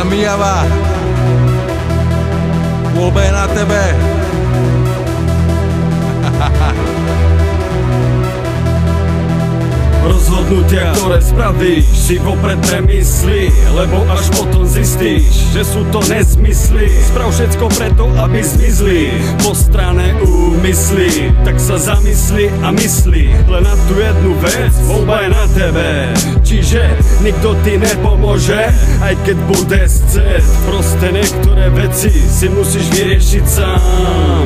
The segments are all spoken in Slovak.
Mijava, voľba je na tebe. Rozhodnutia, ktoré spravíš, si vopred premyslí, lebo až potom zistíš, že sú to nezmysly. Sprav všetko preto, aby zmizli po strane úmysly. Tak sa zamysli a myslí len na tú jednu vec, voľba je na tebe. Čiže nikto ti nepomôže, aj keď bude scet. Proste niektoré veci si musíš vyriešiť sám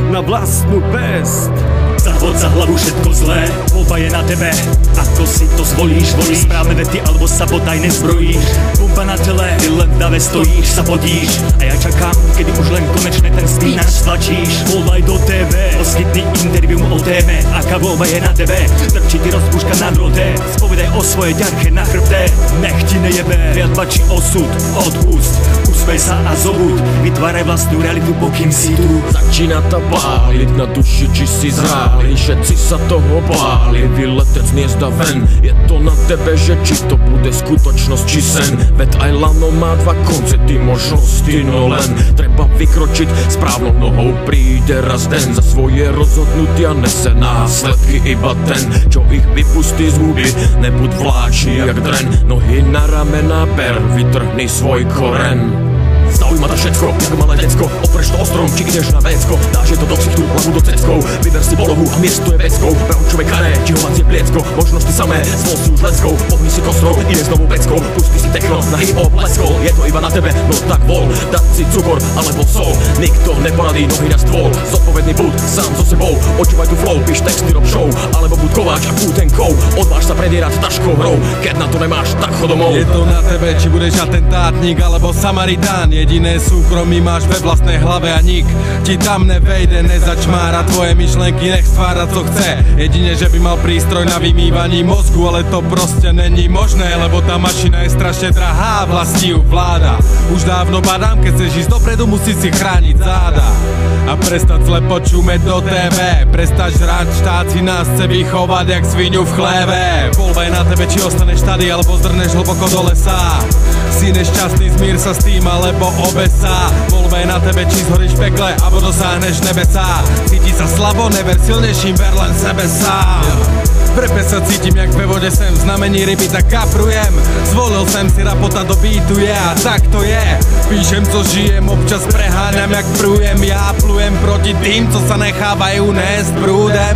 na vlastnú pest. Zahod za hlavu všetko zlé, voľba je na tebe. Ako si to zvolíš, volíš správne vety alebo sa bodaj nezbrojíš. Pumpa na tele, ty len v dave stojíš, sa podíš. A ja čakám, kedy už len konečne ten spínač stlačíš. Volaj do TV, poskytni intervium o téme. Aká voľba je na tebe, trčí ty rozpúška na drote. Spovedaj o svoje ďarke na chrbte. Nech ti nejebe, viac tlačí osud, odpust. Usmej sa a zobud, vytváraj vlastnú realitu, pokým si tu. Začína tá páliť na duši, či si zráli. Všetci sa toho báli, vyletec z hniezda ven. Je to na tebe, že či to bude skutočnosť, či sen. Veď aj lano má dva konce, ty možnosti, no len treba vykročiť správnou nohou. Príde raz den, za svoje rozhodnutia nese následky iba ten, čo ich vypustí z huby. Nebuď vláči jak dren, nohy na ramená ber, vytrhni svoj koren. Zaujíma to všetko, ako malé decko. Opreš to ostrom, či ideš na vécko. Dáš je to do ksichtu, hlavu do ceckov. Vyber si polohu a miesto je veckou. Pravčové karé, či hovacie pliecko. Možnosti samé, zvol si už leskou. Pohni si kostrou, ide s novou veckou. Pusti si techno, na hip-hop leskol. Je to iba na tebe, no tak vol. Dať si cukor, alebo sol. Nikto neporadí nohy na stôl. Zodpovedný buď, sám so sebou. Počúvaj tu flow, píš texty, rob show. Alebo buď kováč a kútenkou. Odváž sa predierať taškou hrou. Keď na to nemáš, tak chod domov. Je to na tebe, či budeš atentátnik alebo Samaritán. Jediné súkromí máš ve vlastnej hlave a nik ti tam nevejde, nezačmára tvoje myšlenky, nech stvára co chce. Jedine, že by mal prístroj na vymývaní mozgu, ale to proste není možné, lebo tá mašina je strašne drahá, vlastní ju vláda. Už dávno badám, keď chceš ísť dopredu, musíš si chrániť záda. A prestať slepo čumeť do TV, prestať žrať, štát si nás chce vychovať jak sviňu v chléve. Voľba je na tebe, či ostaneš tady, alebo zdrneš hlboko do lesa. Si nešťastný, zmír sa s tým, alebo obesa. Voľba je na tebe, či zhoríš v pekle, alebo dosáhneš nebesá. Cíti sa slabo, never silnejším, ver len sebe sám. Prepe sa cítim jak ve vode sem, v znamení ryby tak kaprujem. Zvolil sem si rapota do beatu, a tak to je. Píšem co žijem, občas preháňam jak prújem. Ja plujem proti tým, co sa nechávajú nést prúdem.